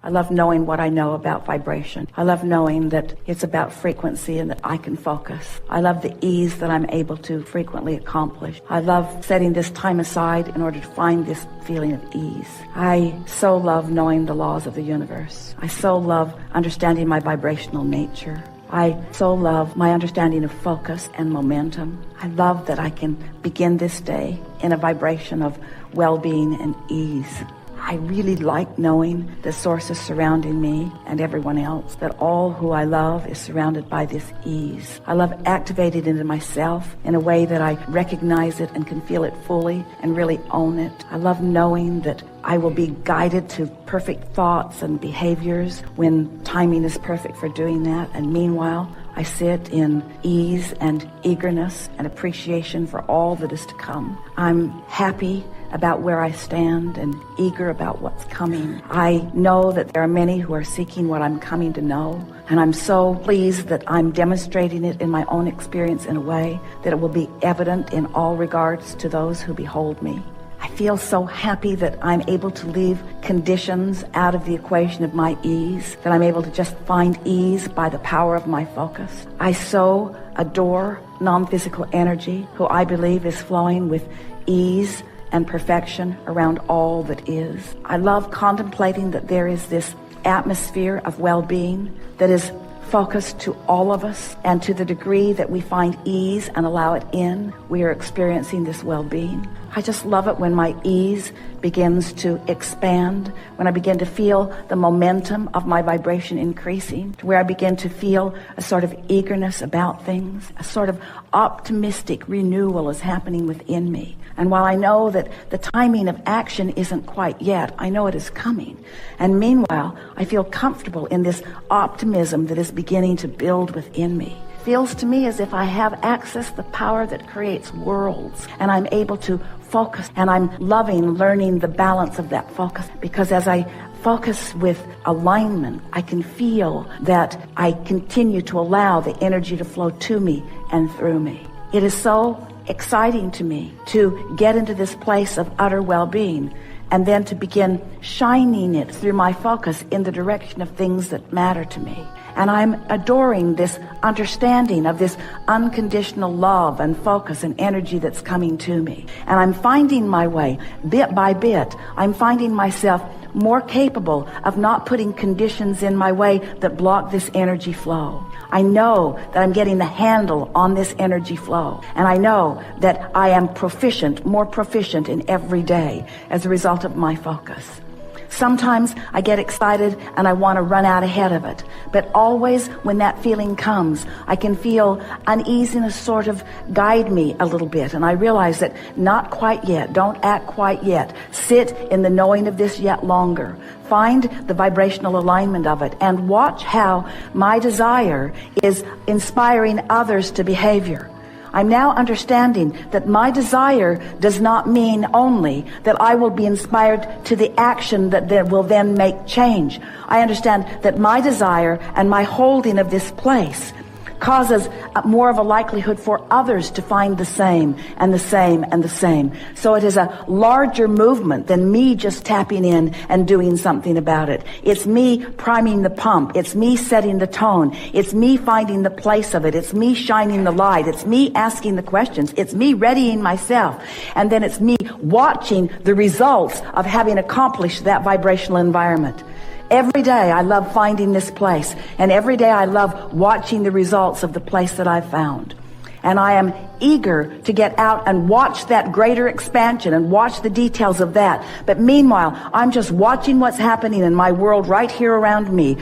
I love knowing what I know about vibration. I love knowing that it's about frequency and that I can focus. I love the ease that I'm able to frequently accomplish. I love setting this time aside in order to find this feeling of ease. I so love knowing the laws of the universe. I so love understanding my vibrational nature. I so love my understanding of focus and momentum. I love that I can begin this day in a vibration of well-being and ease. I really like knowing the sources surrounding me and everyone else, that all who I love is surrounded by this ease. I love activating it into myself in a way that I recognize it and can feel it fully and really own it. I love knowing that I will be guided to perfect thoughts and behaviors when timing is perfect for doing that. And meanwhile, I sit in ease and eagerness and appreciation for all that is to come. I'm happy about where I stand and eager about what's coming. I know that there are many who are seeking what I'm coming to know, and I'm so pleased that I'm demonstrating it in my own experience in a way that it will be evident in all regards to those who behold me. I feel so happy that I'm able to leave conditions out of the equation of my ease, that I'm able to just find ease by the power of my focus. I so adore non-physical energy, who I believe is flowing with ease and perfection around all that is. I love contemplating that there is this atmosphere of well-being that is focused to all of us, and to the degree that we find ease and allow it in, we are experiencing this well-being. I just love it when my ease begins to expand, when I begin to feel the momentum of my vibration increasing, to where I begin to feel a sort of eagerness about things, a sort of optimistic renewal is happening within me. And while I know that the timing of action isn't quite yet, I know it is coming. And meanwhile, I feel comfortable in this optimism that is beginning to build within me. It feels to me as if I have access to the power that creates worlds, and I'm able to focus, and I'm loving learning the balance of that focus, because as I focus with alignment, I can feel that I continue to allow the energy to flow to me and through me. It is so exciting to me to get into this place of utter well-being, and then to begin shining it through my focus in the direction of things that matter to me. And I'm adoring this understanding of this unconditional love and focus and energy that's coming to me. And I'm finding my way, bit by bit. I'm finding myself more capable of not putting conditions in my way that block this energy flow. I know that I'm getting the handle on this energy flow. And I know that I am proficient, more proficient in every day as a result of my focus. Sometimes I get excited and I want to run out ahead of it. But always when that feeling comes, I can feel uneasiness sort of guide me a little bit. And I realize that not quite yet. Don't act quite yet. Sit in the knowing of this yet longer. Find the vibrational alignment of it and watch how my desire is inspiring others to behavior. I'm now understanding that my desire does not mean only that I will be inspired to the action that will then make change. I understand that my desire and my holding of this place causes more of a likelihood for others to find the same and the same and the same. So it is a larger movement than me just tapping in and doing something about it. It's me priming the pump. It's me setting the tone. It's me finding the place of it. It's me shining the light. It's me asking the questions. It's me readying myself. And then it's me watching the results of having accomplished that vibrational environment. Every day I love finding this place, and every day I love watching the results of the place that I've found. And I am eager to get out and watch that greater expansion and watch the details of that. But meanwhile, I'm just watching what's happening in my world right here around me,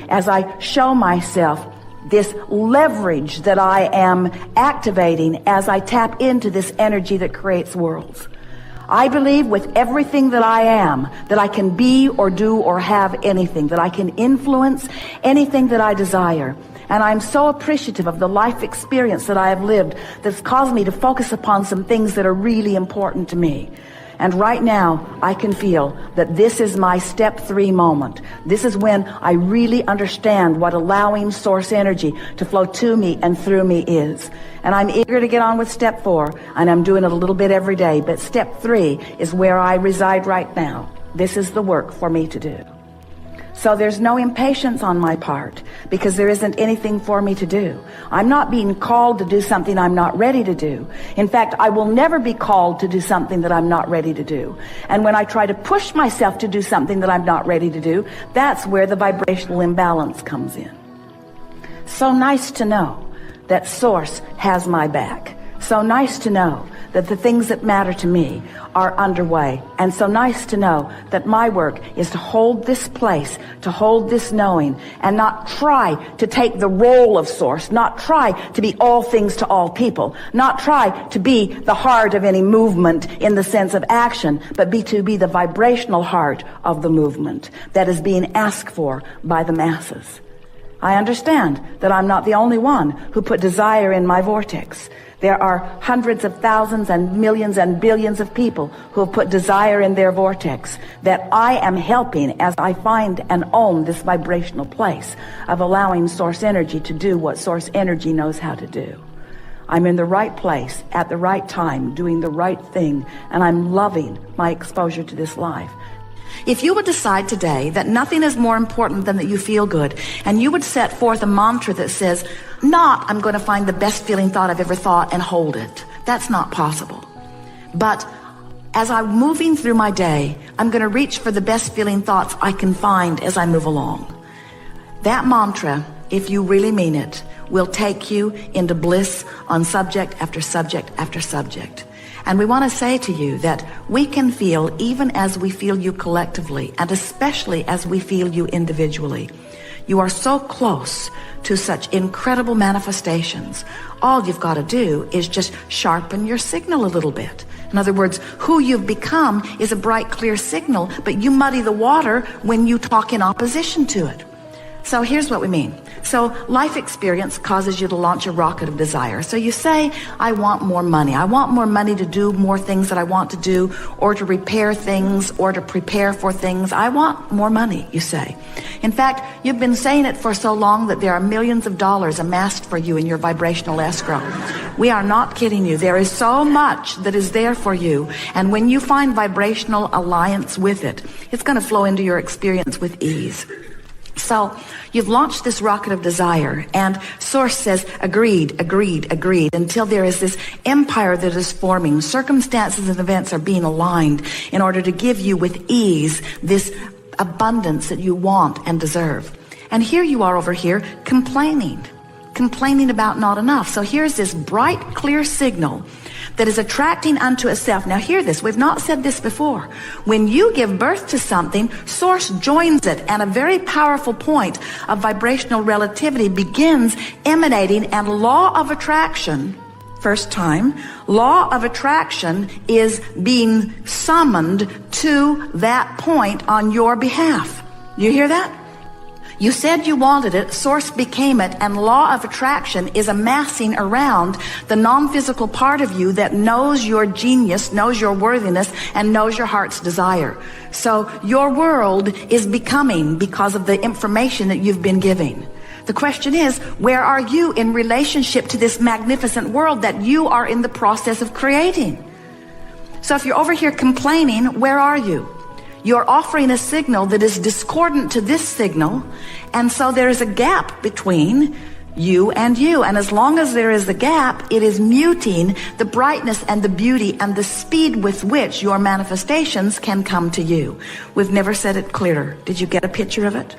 as I show myself this leverage that I am activating as I tap into this energy that creates worlds. I believe with everything that I am, that I can be or do or have anything, that I can influence anything that I desire. And I'm so appreciative of the life experience that I have lived that's caused me to focus upon some things that are really important to me. And right now, I can feel that this is my step 3 moment. This is when I really understand what allowing source energy to flow to me and through me is. And I'm eager to get on with step 4, and I'm doing it a little bit every day. But step 3 is where I reside right now. This is the work for me to do. So there's no impatience on my part because there isn't anything for me to do. I'm not being called to do something I'm not ready to do. In fact, I will never be called to do something that I'm not ready to do. And when I try to push myself to do something that I'm not ready to do, that's where the vibrational imbalance comes in. So nice to know that Source has my back. So nice to know that the things that matter to me are underway. And so nice to know that my work is to hold this place, to hold this knowing, and not try to take the role of Source, not try to be all things to all people, not try to be the heart of any movement in the sense of action, but to be the vibrational heart of the movement that is being asked for by the masses. I understand that I'm not the only one who put desire in my vortex. There are hundreds of thousands and millions and billions of people who have put desire in their vortex that I am helping as I find and own this vibrational place of allowing Source energy to do what Source energy knows how to do. I'm in the right place at the right time, doing the right thing, and I'm loving my exposure to this life. If you would decide today that nothing is more important than that you feel good, and you would set forth a mantra that says, not, I'm going to find the best feeling thought I've ever thought and hold it. That's not possible. But as I'm moving through my day, I'm going to reach for the best feeling thoughts I can find as I move along. That mantra, if you really mean it, will take you into bliss on subject after subject after subject. And we want to say to you that we can feel even as we feel you collectively, and especially as we feel you individually. You are so close to such incredible manifestations. All you've got to do is just sharpen your signal a little bit. In other words, who you've become is a bright, clear signal, but you muddy the water when you talk in opposition to it. So here's what we mean. So life experience causes you to launch a rocket of desire. So you say, I want more money. I want more money to do more things that I want to do, or to repair things, or to prepare for things. I want more money, you say. In fact, you've been saying it for so long that there are millions of dollars amassed for you in your vibrational escrow. We are not kidding you. There is so much that is there for you. And when you find vibrational alliance with it, it's going to flow into your experience with ease. So you've launched this rocket of desire, and Source says, agreed, agreed, agreed, until there is this empire that is forming. Circumstances and events are being aligned in order to give you with ease this abundance that you want and deserve. And here you are over here complaining about not enough. So here's this bright, clear signal that is attracting unto itself. Now hear this, we've not said this before. When you give birth to something, Source joins it, and a very powerful point of vibrational relativity begins emanating, and law of attraction, first time, law of attraction is being summoned to that point on your behalf. You hear that? You said you wanted it, Source became it, and law of attraction is amassing around the non-physical part of you that knows your genius, knows your worthiness, and knows your heart's desire. So your world is becoming because of the information that you've been giving. The question is, where are you in relationship to this magnificent world that you are in the process of creating? So if you're over here complaining, where are you? You're offering a signal that is discordant to this signal, and so there is a gap between you and you. And as long as there is a gap, it is muting the brightness and the beauty and the speed with which your manifestations can come to you. We've never said it clearer. Did you get a picture of it?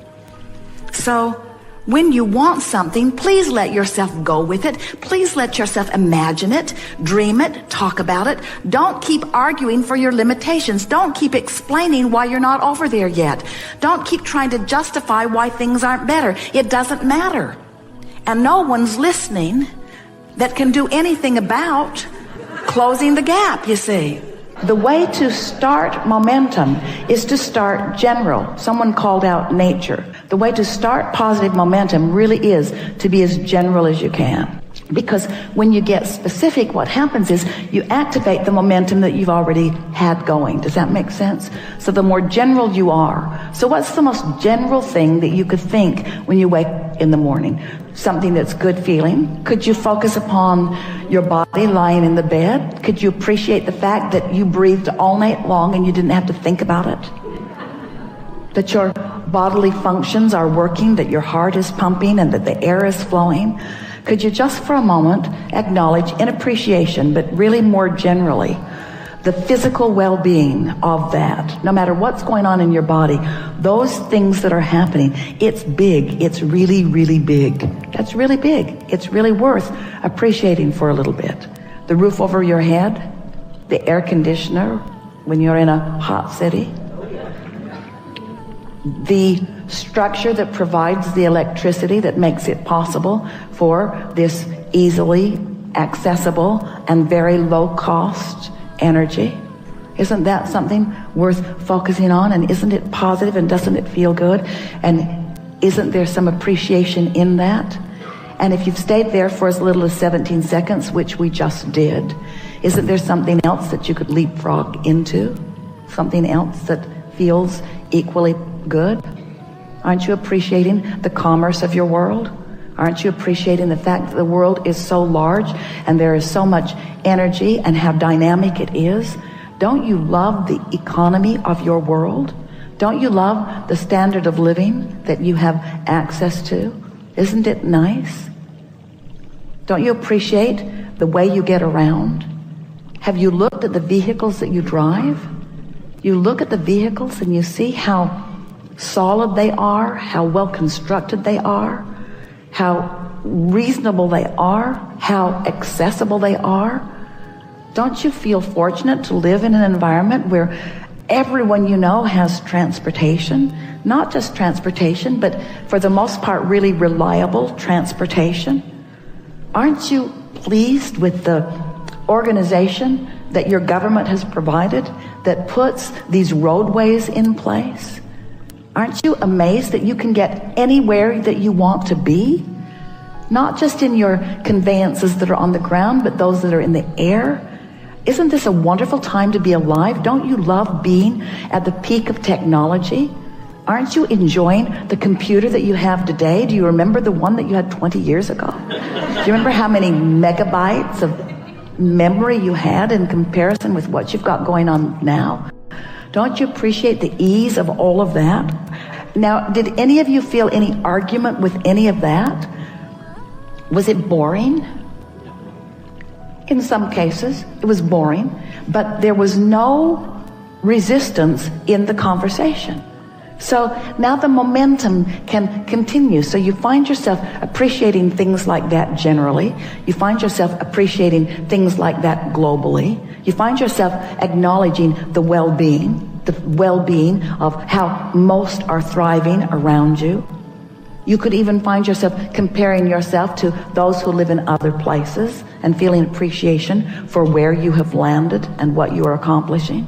So when you want something, please let yourself go with it. Please let yourself imagine it, dream it, talk about it. Don't keep arguing for your limitations. Don't keep explaining why you're not over there yet. Don't keep trying to justify why things aren't better. It doesn't matter. And no one's listening that can do anything about closing the gap, you see. The way to start momentum is to start general. Someone called out nature. The way to start positive momentum really is to be as general as you can. Because when you get specific, what happens is you activate the momentum that you've already had going. Does that make sense? So the more general you are. So what's the most general thing that you could think when you wake in the morning? Something that's good feeling? Could you focus upon your body lying in the bed? Could you appreciate the fact that you breathed all night long and you didn't have to think about it? that your bodily functions are working, that your heart is pumping, and that the air is flowing, could you just for a moment acknowledge in appreciation, but really more generally, the physical well-being of that? No matter what's going on in your body, those things that are happening, it's big. It's really, really big. That's really big. It's really worth appreciating for a little bit. The roof over your head, the air conditioner when you're in a hot city, the structure that provides the electricity that makes it possible for this easily accessible and very low cost energy. Isn't that something worth focusing on? And isn't it positive, and doesn't it feel good? And isn't there some appreciation in that? And if you've stayed there for as little as 17 seconds, which we just did, isn't there something else that you could leapfrog into? Something else that feels equally good? Aren't you appreciating the commerce of your world? Aren't you appreciating the fact that the world is so large and there is so much energy and how dynamic it is? Don't you love the economy of your world? Don't you love the standard of living that you have access to? Isn't it nice? Don't you appreciate the way you get around? Have you looked at the vehicles that you drive? You look at the vehicles and you see how solid they are, how well constructed they are, how reasonable they are, how accessible they are. Don't you feel fortunate to live in an environment where everyone you know has transportation? Not just transportation, but for the most part really reliable transportation. Aren't you pleased with the organization that your government has provided that puts these roadways in place? Aren't you amazed that you can get anywhere that you want to be? Not just in your conveyances that are on the ground, but those that are in the air. Isn't this a wonderful time to be alive? Don't you love being at the peak of technology? Aren't you enjoying the computer that you have today? Do you remember the one that you had 20 years ago? Do you remember how many megabytes of memory you had in comparison with what you've got going on now? Don't you appreciate the ease of all of that? Now, did any of you feel any argument with any of that? Was it boring? In some cases, it was boring, but there was no resistance in the conversation. So now the momentum can continue. So you find yourself appreciating things like that generally. You find yourself appreciating things like that globally. You find yourself acknowledging the well-being of how most are thriving around you. You could even find yourself comparing yourself to those who live in other places and feeling appreciation for where you have landed and what you are accomplishing.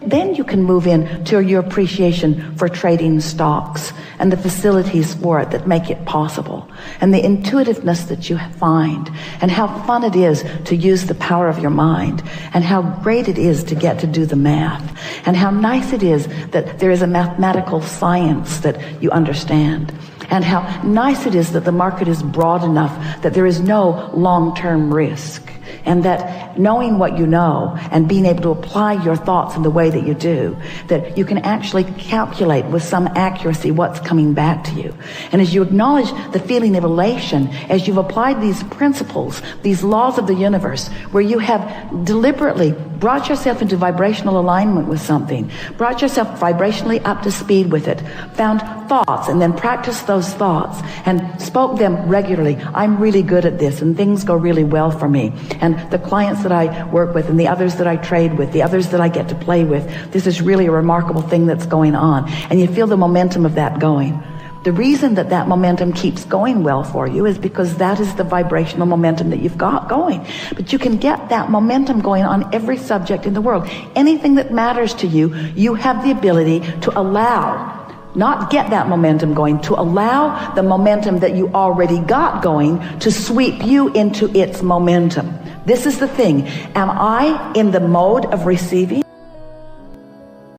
Then you can move in to your appreciation for trading stocks and the facilities for it that make it possible, and the intuitiveness that you find, and how fun it is to use the power of your mind, and how great it is to get to do the math, and how nice it is that there is a mathematical science that you understand, and how nice it is that the market is broad enough that there is no long-term risk, and that knowing what you know and being able to apply your thoughts in the way that you do, that you can actually calculate with some accuracy what's coming back to you. And as you acknowledge the feeling of elation, as you've applied these principles, these laws of the universe, where you have deliberately brought yourself into vibrational alignment with something, brought yourself vibrationally up to speed with it, found thoughts and then practiced those thoughts and spoke them regularly. I'm really good at this and things go really well for me. And the clients that I work with and the others that I trade with, the others that I get to play with, this is really a remarkable thing that's going on. And you feel the momentum of that going. The reason that that momentum keeps going well for you is because that is the vibrational momentum that you've got going. But you can get that momentum going on every subject in the world. Anything that matters to you, you have the ability to allow, not get that momentum going, to allow the momentum that you already got going to sweep you into its momentum. This is the thing. Am I in the mode of receiving?